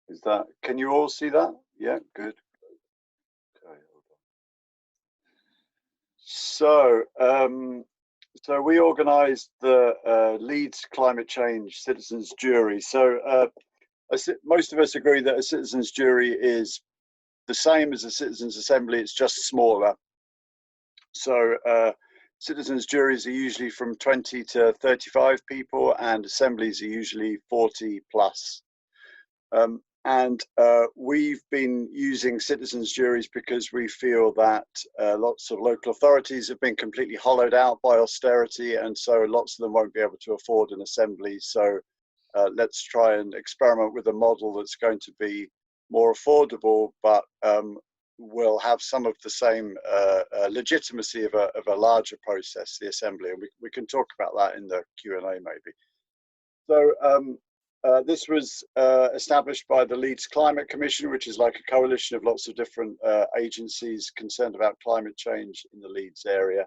Is that, can you all see that? Yeah, good. Okay, hold on. So we organised the Leeds Climate Change Citizens Jury. So most of us agree that a citizens jury is the same as a citizens assembly, it's just smaller. So citizens juries are usually from 20 to 35 people, and assemblies are usually 40 plus. And we've been using citizens juries because we feel that lots of local authorities have been completely hollowed out by austerity, and so lots of them won't be able to afford an assembly. So let's try and experiment with a model that's going to be more affordable, but will have some of the same legitimacy of a larger process, the assembly. And we can talk about that in the Q&A maybe. So this was established by the Leeds Climate Commission, which is like a coalition of lots of different agencies concerned about climate change in the Leeds area.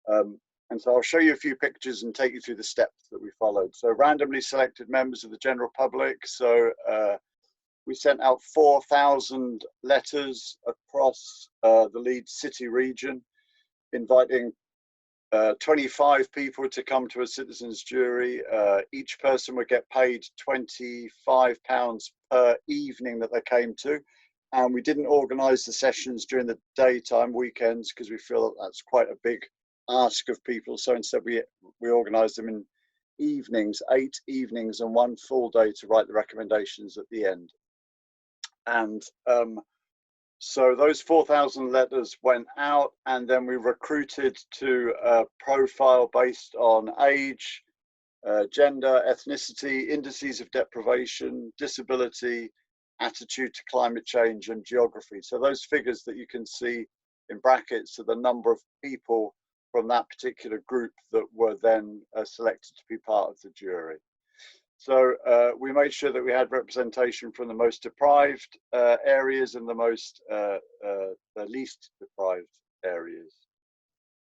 And so I'll show you a few pictures and take you through the steps that we followed. So randomly selected members of the general public. So we sent out 4,000 letters across the Leeds city region, inviting 25 people to come to a citizens jury. Each person would get paid £25 per evening that they came to. And we didn't organise the sessions during the daytime, weekends, because we feel that that's quite a big ask of people. So instead we organised them in evenings, 8 evenings and 1 full day to write the recommendations at the end. And so those 4,000 letters went out, and then we recruited to a profile based on age, gender, ethnicity, indices of deprivation, disability, attitude to climate change, and geography. So those figures that you can see in brackets are the number of people from that particular group that were then selected to be part of the jury. So we made sure that we had representation from the most deprived areas and the least deprived areas.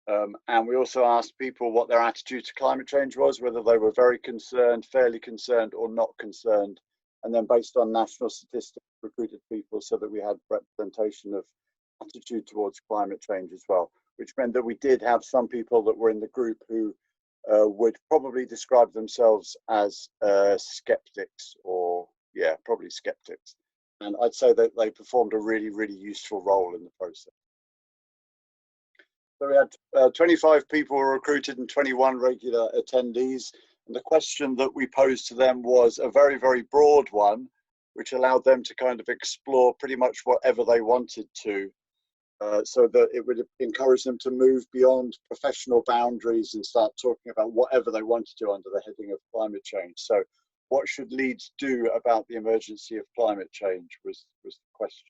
And we also asked people what their attitude to climate change was, whether they were very concerned, fairly concerned, or not concerned. And then based on national statistics, recruited people so that we had representation of attitude towards climate change as well, which meant that we did have some people that were in the group who would probably describe themselves as skeptics, or probably skeptics. And I'd say that they performed a really, really useful role in the process. So we had 25 people were recruited and 21 regular attendees. And the question that we posed to them was a very, very broad one, which allowed them to kind of explore pretty much whatever they wanted to. So that it would encourage them to move beyond professional boundaries and start talking about whatever they want to do under the heading of climate change. So what should Leeds do about the emergency of climate change was the question.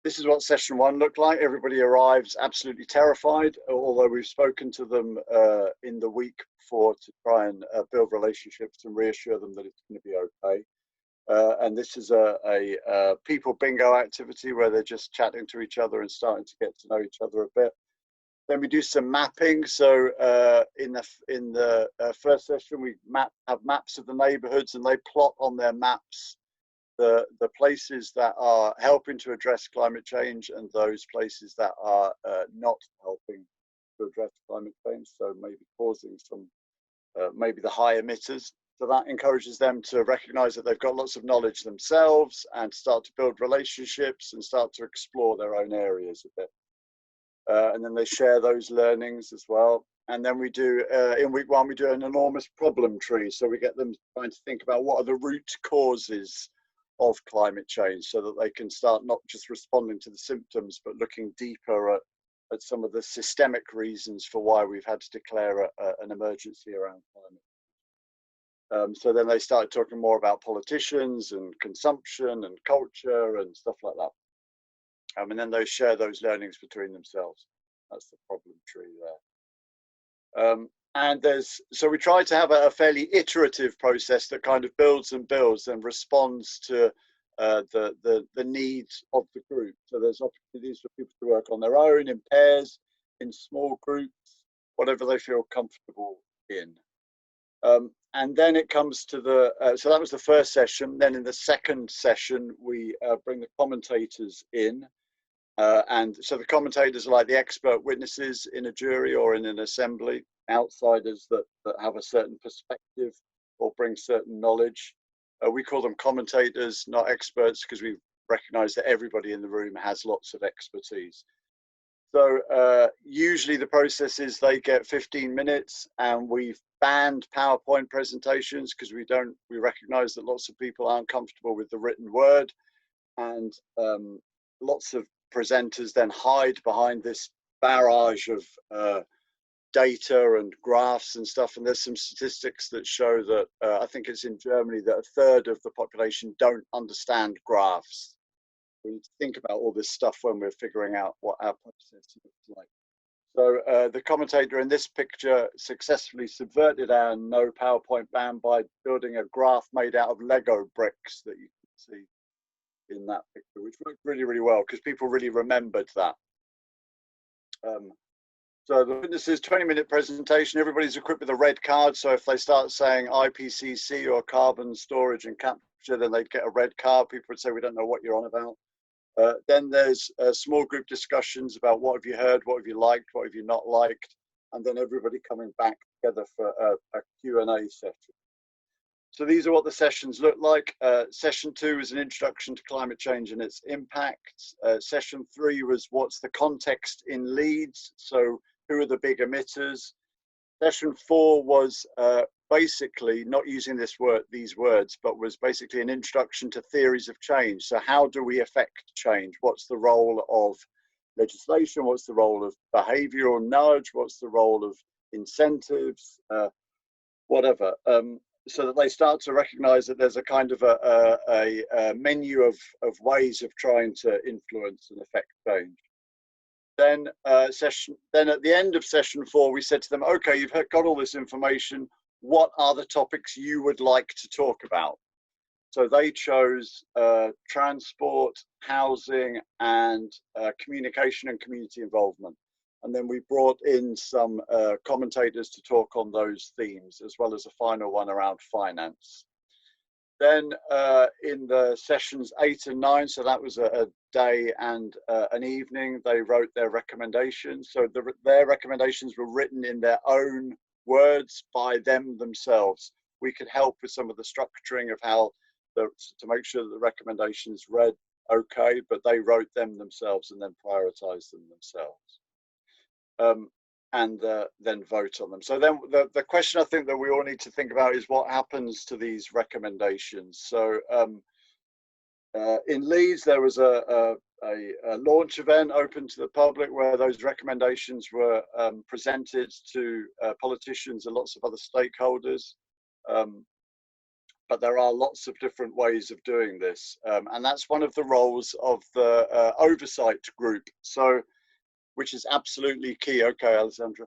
This is what session 1 looked like. Everybody arrives absolutely terrified, although we've spoken to them in the week before to try and build relationships and reassure them that it's going to be okay. And this is a people bingo activity where they're just chatting to each other and starting to get to know each other a bit. Then we do some mapping. So in the first session, we have maps of the neighbourhoods, and they plot on their maps the places that are helping to address climate change and those places that are not helping to address climate change. So maybe causing some, maybe the high emitters. So that encourages them to recognize that they've got lots of knowledge themselves and start to build relationships and start to explore their own areas a bit. And then they share those learnings as well. And then we do, in week 1, we do an enormous problem tree. So we get them trying to think about what are the root causes of climate change so that they can start not just responding to the symptoms, but looking deeper at some of the systemic reasons for why we've had to declare an emergency around climate. So then they started talking more about politicians and consumption and culture and stuff like that. And then they share those learnings between themselves. That's the problem tree there. And so we try to have a fairly iterative process that kind of builds and builds and responds to the needs of the group. So there's opportunities for people to work on their own, in pairs, in small groups, whatever they feel comfortable in. And then it comes to the, so that was the first session. Then in the second session, we bring the commentators in. And so the commentators are like the expert witnesses in a jury or in an assembly, outsiders that have a certain perspective or bring certain knowledge. We call them commentators, not experts, because we recognize that everybody in the room has lots of expertise. So usually the process is they get 15 minutes, and we've banned PowerPoint presentations because we recognize that lots of people aren't comfortable with the written word, and lots of presenters then hide behind this barrage of data and graphs and stuff. And there's some statistics that show that I think it's in Germany that a third of the population don't understand graphs. We need to think about all this stuff when we're figuring out what our process looks like. So the commentator in this picture successfully subverted our no PowerPoint ban by building a graph made out of Lego bricks that you can see in that picture, which worked really, really well because people really remembered that. So the witnesses, 20-minute presentation, everybody's equipped with a red card. So if they start saying IPCC or carbon storage and capture, then they'd get a red card. People would say, we don't know what you're on about. Then there's small group discussions about what have you heard, what have you liked, what have you not liked, and then everybody coming back together for a Q&A session. So these are what the sessions look like. Session 2 is an introduction to climate change and its impacts. Session 3 was what's the context in Leeds, so who are the big emitters. Session 4 was basically not using these words, but was basically an introduction to theories of change. So how do we affect change? What's the role of legislation? What's the role of behavioral nudge? What's the role of incentives? Whatever. So that they start to recognize that there's a kind of a menu of ways of trying to influence and affect change. Then at the end of session 4, we said to them, okay, you've got all this information. What are the topics you would like to talk about? So they chose transport, housing, and communication and community involvement. And then we brought in some commentators to talk on those themes, as well as a final one around finance. Then in the sessions 8 and 9, so that was a day and an evening, they wrote their recommendations. So their recommendations were written in their own words by them themselves. We could help with some of the structuring of how to make sure that the recommendations read okay, but they wrote them themselves and then prioritized them themselves. And then vote on them. So then the question I think that we all need to think about is what happens to these recommendations. So in Leeds, there was a launch event open to the public where those recommendations were presented to politicians and lots of other stakeholders. But there are lots of different ways of doing this. And that's one of the roles of the oversight group. So, which is absolutely key. Okay, Alessandra.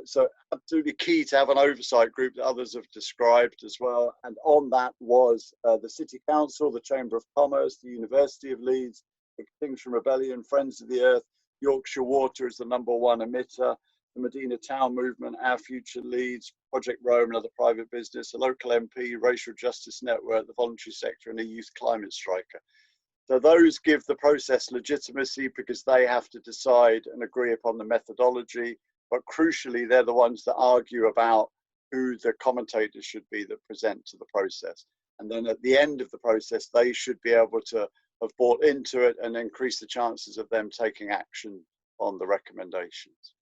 So absolutely key to have an oversight group that others have described as well. And on that was the City Council, the Chamber of Commerce, the University of Leeds, Extinction Rebellion, Friends of the Earth, Yorkshire Water is the #1 emitter, the Medina Town Movement, Our Future Leeds, Project Rome, another private business, a local MP, Racial Justice Network, the voluntary sector, and a youth climate striker. So those give the process legitimacy because they have to decide and agree upon the methodology, but crucially, they're the ones that argue about who the commentators should be that present to the process. And then at the end of the process, they should be able to have bought into it and increase the chances of them taking action on the recommendations.